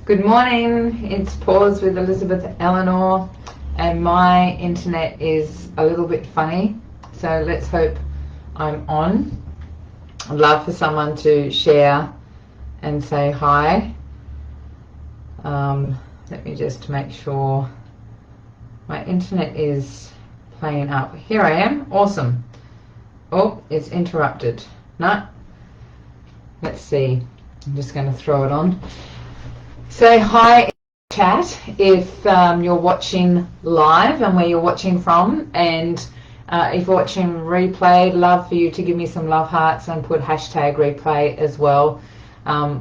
Good morning, it's Pause with Elizabeth Elenor, and my internet is a little bit funny, so let's hope I'm on. I'd love for someone to share and say hi. Let me just make sure my internet is playing up. Here I am, awesome. Oh, it's interrupted. No, let's see, I'm just going to throw it on. Say hi in the chat if you're watching live and where you're watching from, and if you're watching replay, love for you to give me some love hearts and put hashtag replay as well.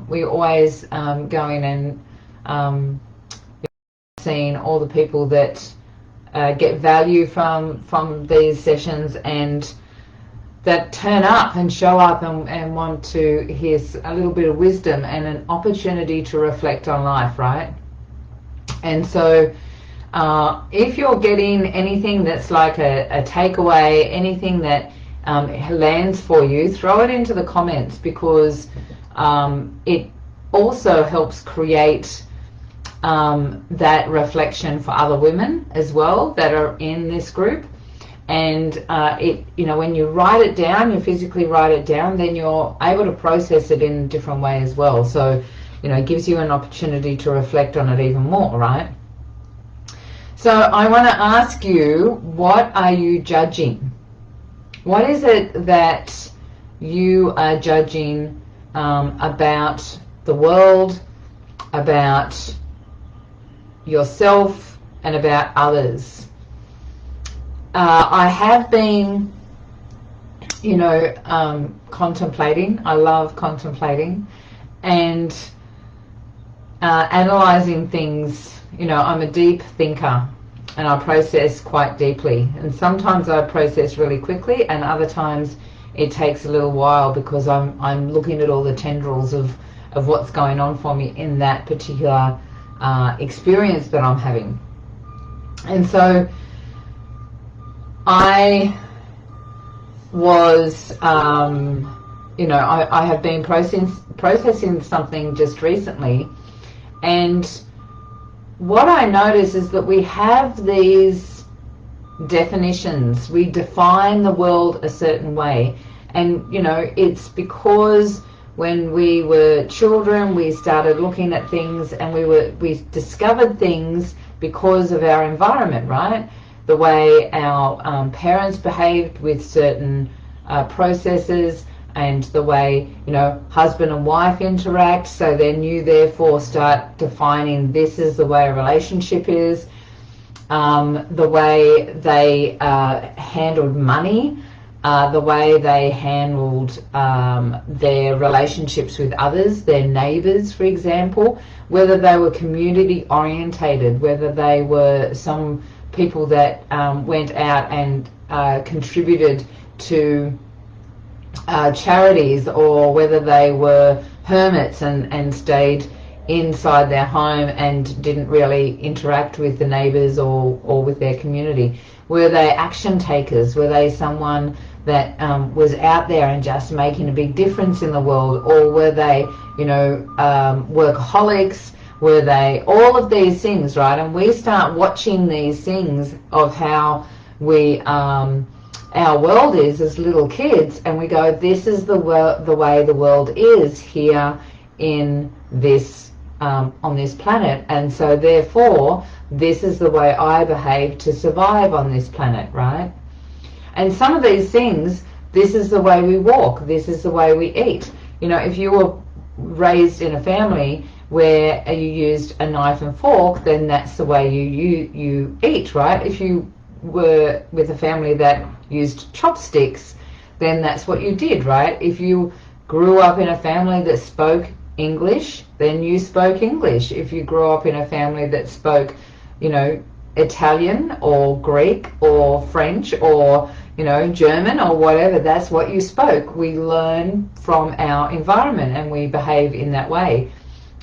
We always go in and seeing all the people that get value from these sessions and that turn up and show up and want to hear a little bit of wisdom and an opportunity to reflect on life, right? And so if you're getting anything that's like a takeaway, anything that lands for you, throw it into the comments, because it also helps create that reflection for other women as well that are in this group. And when you write it down, you physically write it down, then you're able to process it in a different way as well. So, it gives you an opportunity to reflect on it even more, right? So I want to ask you, what are you judging? What is it that you are judging about the world, about yourself, and about others? I have been, contemplating. I love contemplating and analyzing things. I'm a deep thinker and I process quite deeply. And sometimes I process really quickly, and other times it takes a little while because I'm looking at all the tendrils of what's going on for me in that particular experience that I'm having. And so I was, I have been processing something just recently, and what I notice is that we have these definitions. We define the world a certain way, and it's because when we were children we started looking at things, and we discovered things because of our environment, right? The way our parents behaved with certain processes, and the way husband and wife interact, so then you therefore start defining this is the way a relationship is. The way they handled money, the way they handled their relationships with others, their neighbors, for example, whether they were community orientated, whether they were some people that went out and contributed to charities, or whether they were hermits and stayed inside their home and didn't really interact with the neighbors or with their community. Were they action takers? Were they someone that was out there and just making a big difference in the world? Or were they, workaholics? Were they all of these things, right? And we start watching these things of how we our world is as little kids, and we go, this is the way the world is here in this on this planet, and so therefore this is the way I behave to survive on this planet, right? And some of these things, this is the way we walk, this is the way we eat. If you were raised in a family where you used a knife and fork, then that's the way you eat, right? If you were with a family that used chopsticks, then that's what you did, right? If you grew up in a family that spoke English, then you spoke English. If you grew up in a family that spoke, Italian or Greek or French or, German or whatever, that's what you spoke. We learn from our environment and we behave in that way.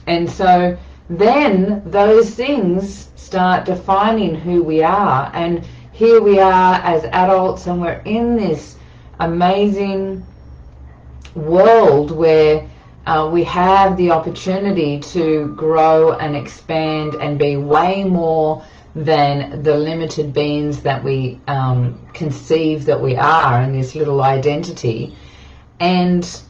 And so then those things start defining who we are. And here we are as adults, and we're in this amazing world where we have the opportunity to grow and expand and be way more than the limited beings that we conceive that we are in this little identity. And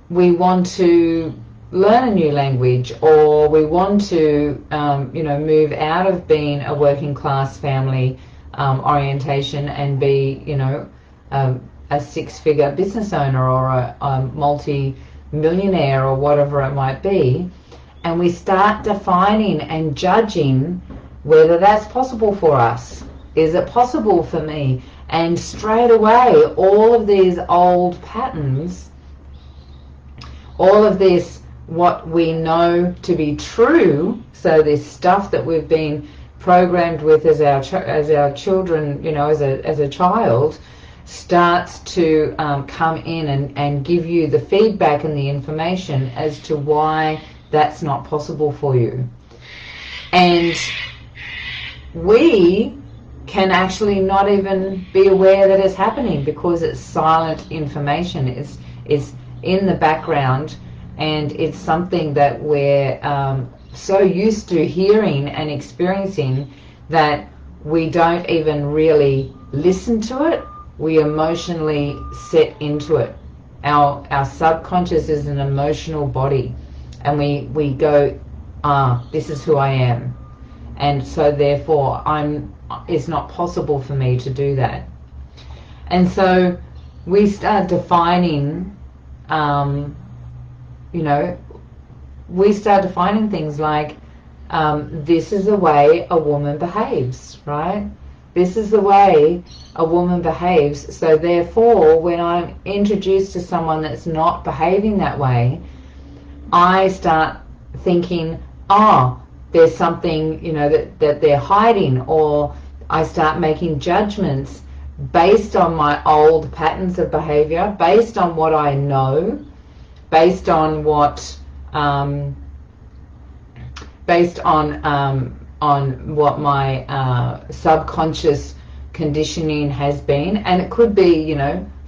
we want to learn a new language, or we want to move out of being a working class family orientation and be a six-figure business owner or a multi-millionaire or whatever it might be, and we start defining and judging whether that's possible for us. Is it possible for me? And straight away, all of these old patterns, all of this what we know to be true, so this stuff that we've been programmed with as our children, as a child, starts to come in and give you the feedback and the information as to why that's not possible for you. And we can actually not even be aware that it's happening because it's silent information. It's in the background, and it's something that we're so used to hearing and experiencing that we don't even really listen to it. We emotionally set into it. Our subconscious is an emotional body, and we go, this is who I am, and so therefore it's not possible for me to do that. And so we start defining we start defining things like this is the way a woman behaves, right? This is the way a woman behaves. So therefore, when I'm introduced to someone that's not behaving that way, I start thinking, there's something, that they're hiding, or I start making judgments based on my old patterns of behavior, based on what I know, based on what what my subconscious conditioning has been. And it could be,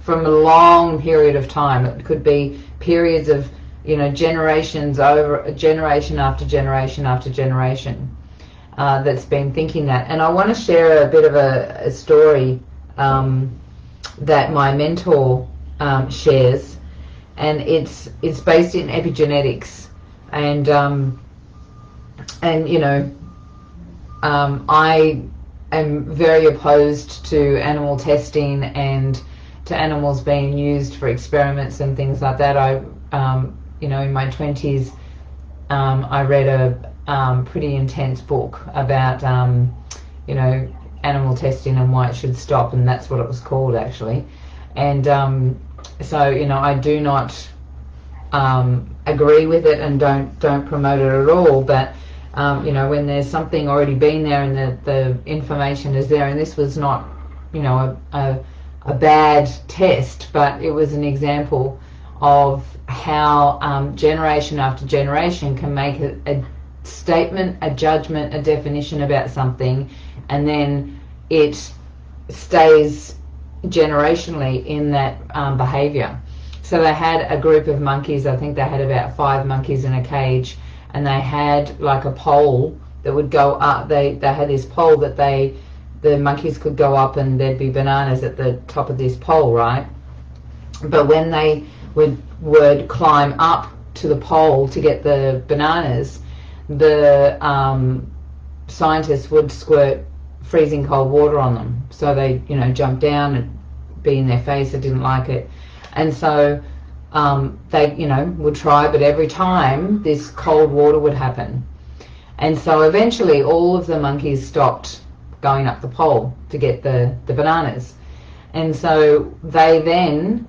from a long period of time. It could be periods of, generations over generation after generation after generation that's been thinking that. And I want to share a bit of a story that my mentor shares, and it's based in epigenetics, and I am very opposed to animal testing and to animals being used for experiments and things like that. I in my 20s, I read a pretty intense book about animal testing and why it should stop, and that's what it was called actually. And so I do not agree with it and don't promote it at all, but when there's something already been there and the information is there, and this was not a bad test, but it was an example of how generation after generation can make a statement, a judgment, a definition about something, and then it stays generationally in that behavior. So they had a group of monkeys. I think they had about 5 monkeys in a cage, and they had like a pole that would go up. They had this pole that the monkeys could go up, and there'd be bananas at the top of this pole, right? But when they would climb up to the pole to get the bananas, the scientists would squirt freezing cold water on them. So they, jump down and be in their face. They didn't like it. And so they, would try, but every time this cold water would happen. And so eventually all of the monkeys stopped going up the pole to get the bananas. And so they then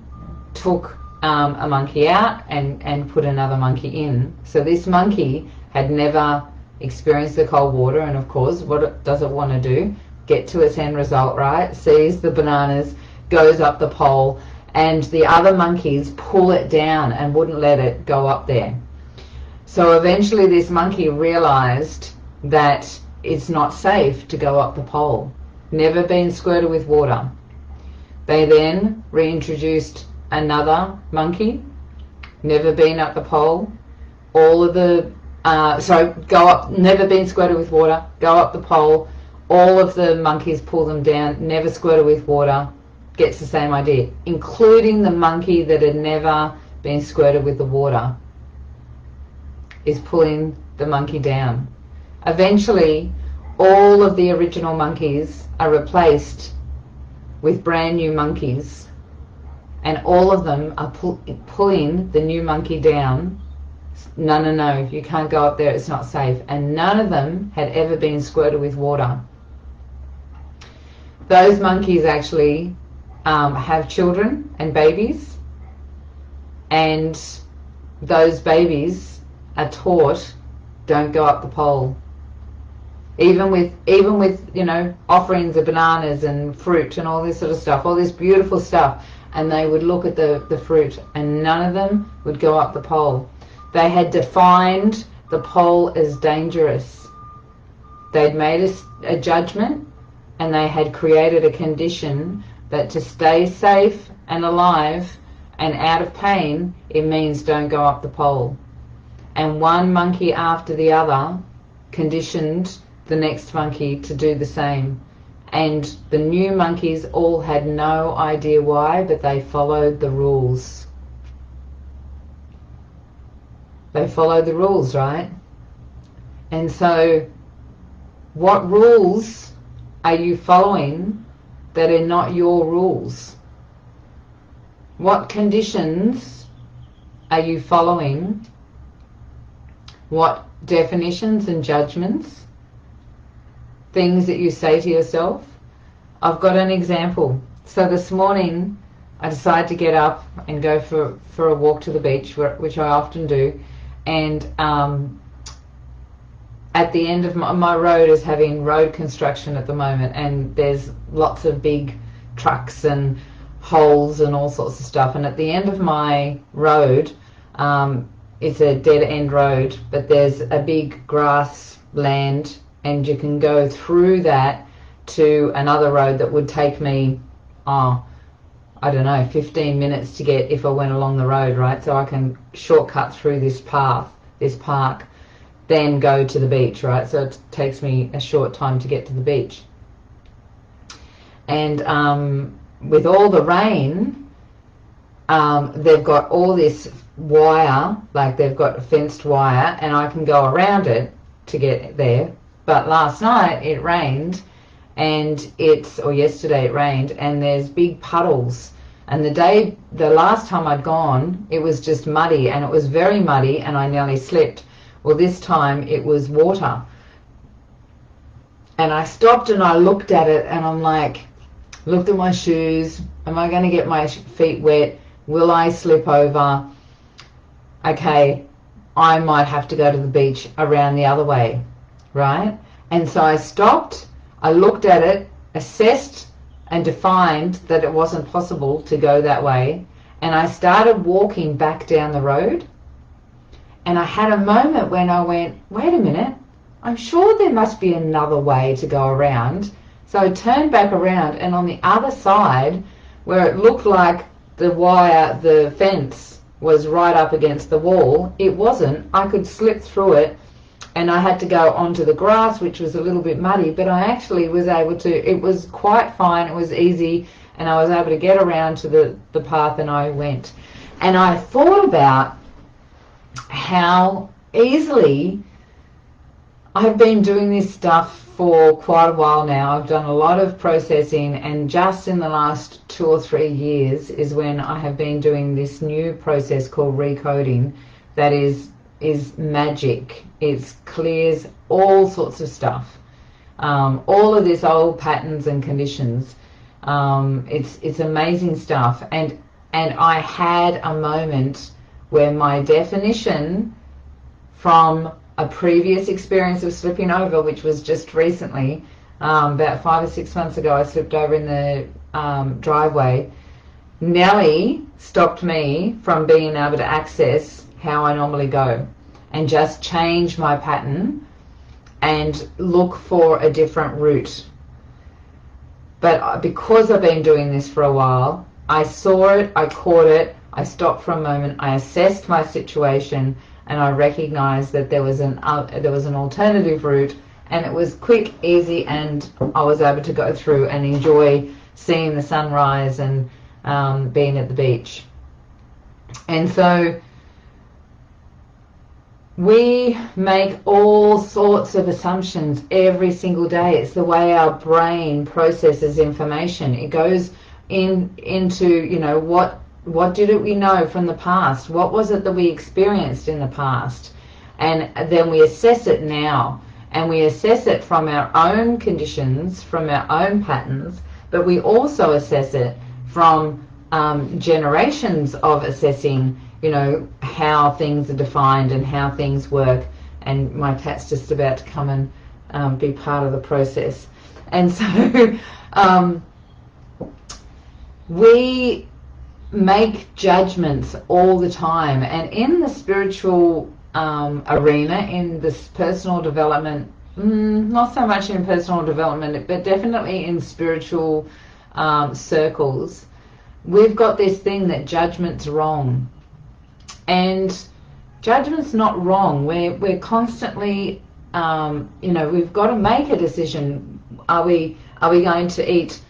took a monkey out and put another monkey in. So this monkey had never experienced the cold water, and of course, what does it want to do? Get to its end result, right? Sees the bananas, goes up the pole, and the other monkeys pull it down and wouldn't let it go up there. So eventually this monkey realized that it's not safe to go up the pole. Never been squirted with water. They then reintroduced another monkey, never been at the pole. All of the, go up, never been squirted with water, go up the pole, all of the monkeys pull them down, never squirted with water, gets the same idea, including the monkey that had never been squirted with the water, is pulling the monkey down. Eventually, all of the original monkeys are replaced with brand new monkeys, and all of them are pulling the new monkey down. No, you can't go up there, it's not safe. And none of them had ever been squirted with water. Those monkeys actually have children and babies, and those babies are taught, don't go up the pole. Even with you know, offerings of bananas and fruit and all this sort of stuff, all this beautiful stuff, and they would look at the fruit, and none of them would go up the pole. They had defined the pole as dangerous. They'd made a judgment, and they had created a condition that to stay safe and alive and out of pain, it means don't go up the pole. And one monkey after the other conditioned the next monkey to do the same. And the new monkeys all had no idea why, but they followed the rules. They followed the rules, right? And so, what rules are you following that are not your rules? What conditions are you following? What definitions and judgments? Things that you say to yourself? I've got an example. So this morning, I decided to get up and go for a walk to the beach, which I often do. And at the end of my road is having road construction at the moment, and there's lots of big trucks and holes and all sorts of stuff. And at the end of my road, it's a dead end road, but there's a big grass land, and you can go through that to another road that would take me, I don't know, 15 minutes to get if I went along the road, right? So I can shortcut through this path, this park, then go to the beach, right? So it takes me a short time to get to the beach. And with all the rain, they've got all this wire, like they've got a fenced wire, and I can go around it to get there. But last night it rained, or yesterday it rained, and there's big puddles. And the last time I'd gone, it was just muddy, and it was very muddy, and I nearly slipped. Well, this time it was water. And I stopped and I looked at it, and I'm like, looked at my shoes. Am I going to get my feet wet? Will I slip over? Okay, I might have to go to the beach around the other way, right? And so I stopped, I looked at it, assessed and defined that it wasn't possible to go that way, and I started walking back down the road. And I had a moment when I went, wait a minute, I'm sure there must be another way to go around. So I turned back around, and on the other side, where it looked like the wire, the fence was right up against the wall, it wasn't. I could slip through it, and I had to go onto the grass, which was a little bit muddy, but I actually was able to, it was quite fine, it was easy, and I was able to get around to the path, and I went. And I thought about how easily I've been doing this stuff for quite a while now. I've done a lot of processing, and just in the last 2 or 3 years is when I have been doing this new process called recoding that is magic. It clears all sorts of stuff, all of this old patterns and conditions. It's amazing stuff. And I had a moment where my definition from a previous experience of slipping over, which was just recently, about 5 or 6 months ago, I slipped over in the driveway. Nellie stopped me from being able to access how I normally go, and just change my pattern and look for a different route. But because I've been doing this for a while, I saw it, I caught it, I stopped for a moment, I assessed my situation, and I recognized that there was an alternative route, and it was quick, easy, and I was able to go through and enjoy seeing the sunrise and being at the beach. And so we make all sorts of assumptions every single day. It's the way our brain processes information. It goes into, you know, what did we know from the past? What was it that we experienced in the past? And then we assess it now. And we assess it from our own conditions, from our own patterns, but we also assess it from generations of assessing, you know, how things are defined and how things work. And my cat's just about to come and be part of the process. And so we make judgments all the time. And in the spiritual arena, in this personal development, not so much in personal development, but definitely in spiritual circles, we've got this thing that judgment's wrong. And judgment's not wrong. We're constantly, you know, we've got to make a decision. Are we going to eat,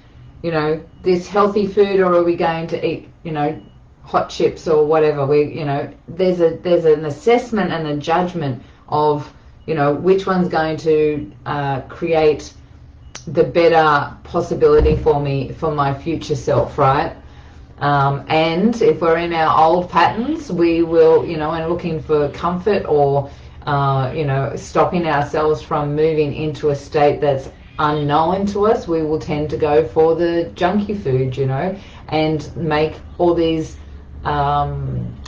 you know, this healthy food, or are we going to eat, you know, hot chips or whatever? You know, there's an assessment and a judgment of, you know, which one's going to create the better possibility for me, for my future self, right? And if we're in our old patterns, we will, you know, and looking for comfort, or, you know, stopping ourselves from moving into a state that's unknown to us, we will tend to go for the junky food, you know, and make all these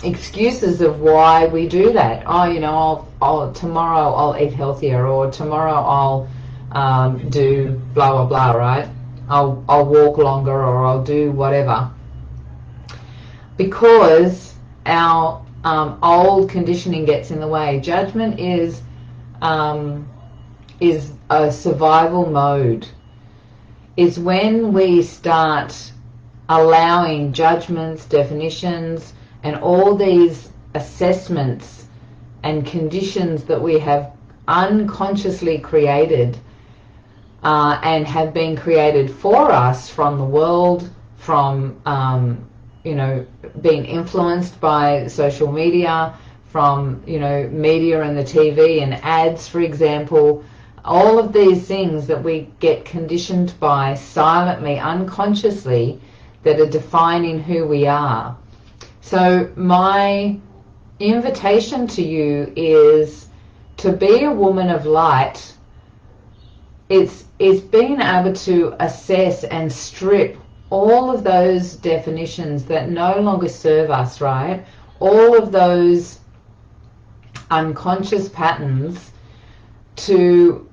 excuses of why we do that. Oh, you know, tomorrow I'll eat healthier, or tomorrow I'll do blah blah blah, right? I'll walk longer, or I'll do whatever. Because our old conditioning gets in the way. Judgment is a survival mode. It's when we start allowing judgments, definitions, and all these assessments and conditions that we have unconsciously created and have been created for us from the world, from you know, being influenced by social media, from, you know, media and the TV and ads, for example. All of these things that we get conditioned by silently, unconsciously, that are defining who we are. So my invitation to you is to be a woman of light. It's being able to assess and strip all of those definitions that no longer serve us, right? All of those unconscious patterns, to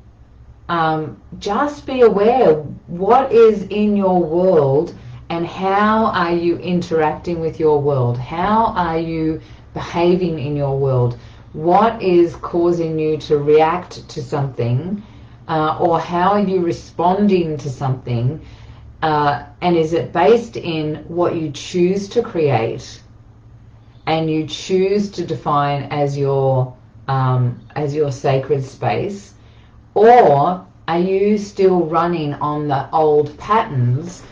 just be aware what is in your world and how are you interacting with your world. How are you behaving in your world? What is causing you to react to something, or how are you responding to something? And is it based in what you choose to create and you choose to define as your sacred space, or are you still running on the old patterns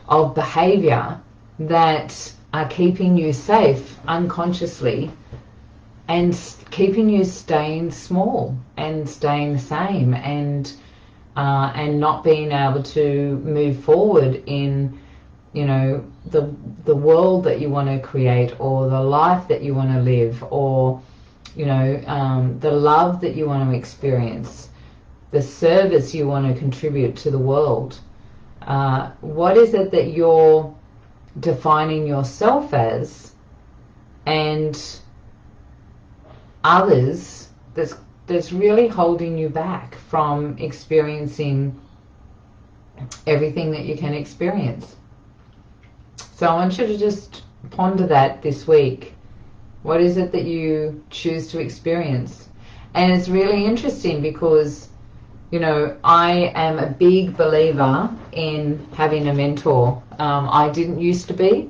of behavior that are keeping you safe unconsciously and keeping you staying small and staying the same, and not being able to move forward in, you know, the world that you want to create, or the life that you want to live, or, you know, the love that you want to experience, the service you want to contribute to the world. What is it that you're defining yourself as, and others, that's really holding you back from experiencing everything that you can experience? So I want you to just ponder that this week. What is it that you choose to experience? And it's really interesting because, you know, I am a big believer in having a mentor. I didn't used to be.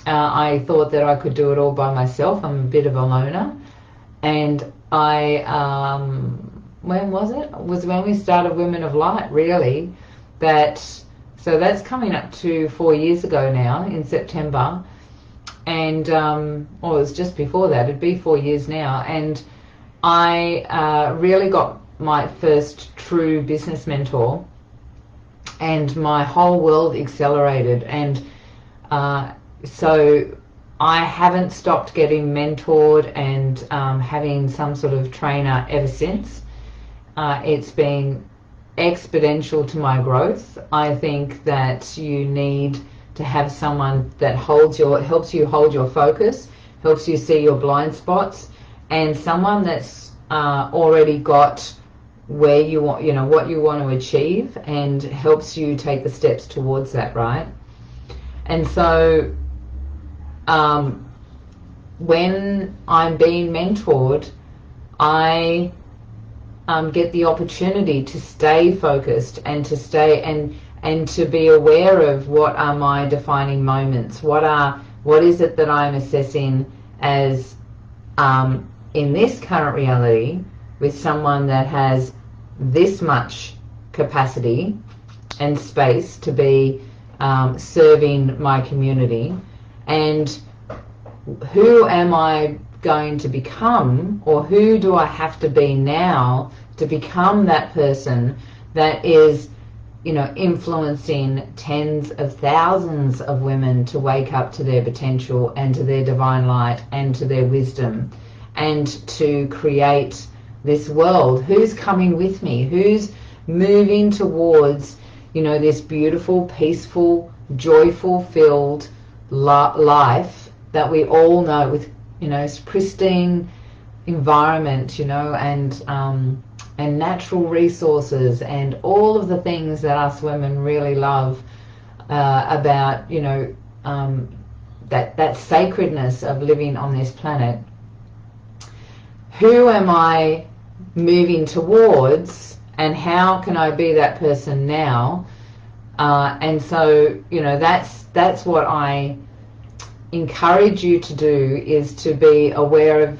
I thought that I could do it all by myself. I'm a bit of a loner. And I, when was it? It was when we started Women of Light, really. So that's coming up to 4 years ago now in September. And, or it was just before that, it'd be 4 years now. And I really got my first true business mentor, and my whole world accelerated. And so I haven't stopped getting mentored and having some sort of trainer ever since. It's been exponential to my growth. I think that you need to have someone that helps you hold your focus, helps you see your blind spots, and someone that's already got where you want, what you want to achieve, and helps you take the steps towards that, right? And so when I'm being mentored, I get the opportunity to stay focused and to stay and to be aware of what are my defining moments. What is it that I'm assessing as in this current reality with someone that has this much capacity and space to be serving my community, and who am I going to become, or who do I have to be now to become that person that is, influencing tens of thousands of women to wake up to their potential and to their divine light and to their wisdom, and to create this world. Who's coming with me? Who's moving towards, this beautiful, peaceful, joyful filled life that we all know, with pristine environment, and natural resources, and all of the things that us women really love about that sacredness of living on this planet. Who am I moving towards, and how can I be that person now? And so that's what I encourage you to do, is to be aware of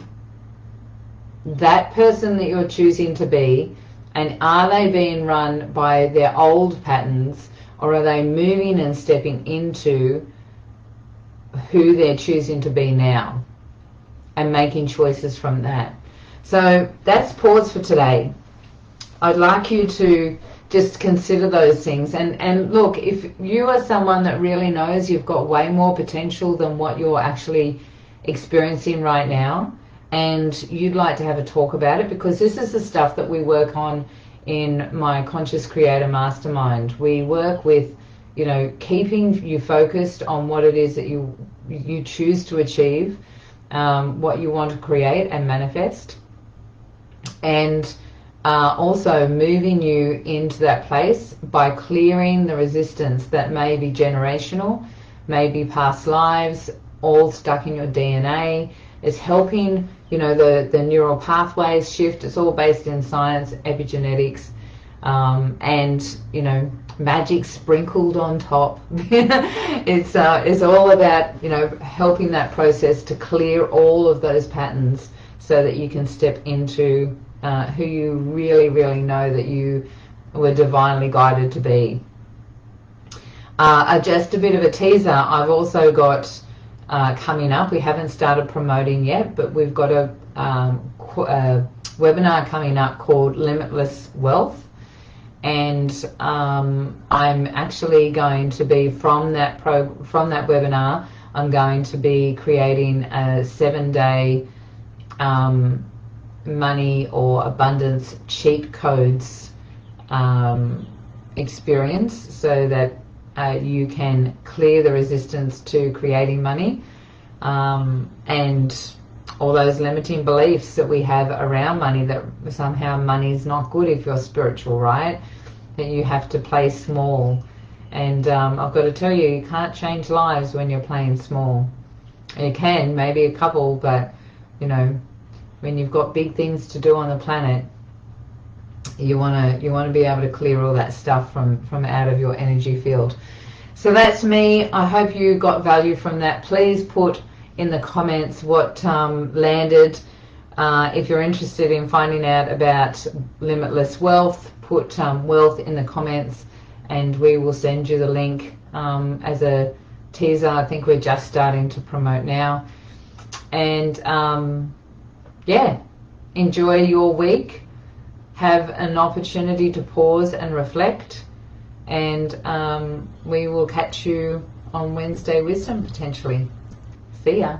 that person that you're choosing to be, and are they being run by their old patterns, or are they moving and stepping into who they're choosing to be now and making choices from that. So that's pause for today. I'd like you to just consider those things, and look, if you are someone that really knows you've got way more potential than what you're actually experiencing right now, and you'd like to have a talk about it, because this is the stuff that we work on in my Conscious Creator Mastermind. We work with, keeping you focused on what it is that you choose to achieve, what you want to create and manifest, and also moving you into that place by clearing the resistance that may be generational, may be past lives, all stuck in your DNA. It's helping, the neural pathways shift. It's all based in science, epigenetics, and, magic sprinkled on top. It's all about, helping that process to clear all of those patterns, so that you can step into who you really, really know that you were divinely guided to be. Just a bit of a teaser, I've also got coming up, we haven't started promoting yet, but we've got a webinar coming up called Limitless Wealth, and I'm actually going to be, from that webinar, I'm going to be creating a 7-day money or abundance cheat codes experience, so that you can clear the resistance to creating money, and all those limiting beliefs that we have around money, that somehow money is not good if you're spiritual, right? That you have to play small. And I've got to tell you, you can't change lives when you're playing small. You can, maybe a couple, but when you've got big things to do on the planet, you want to be able to clear all that stuff from out of your energy field. So that's me. I hope you got value from that. Please put in the comments what landed. If you're interested in finding out about limitless wealth, put wealth in the comments and we will send you the link as a teaser. I think we're just starting to promote now. And yeah, enjoy your week. Have an opportunity to pause and reflect. And we will catch you on Wednesday Wisdom potentially. See ya.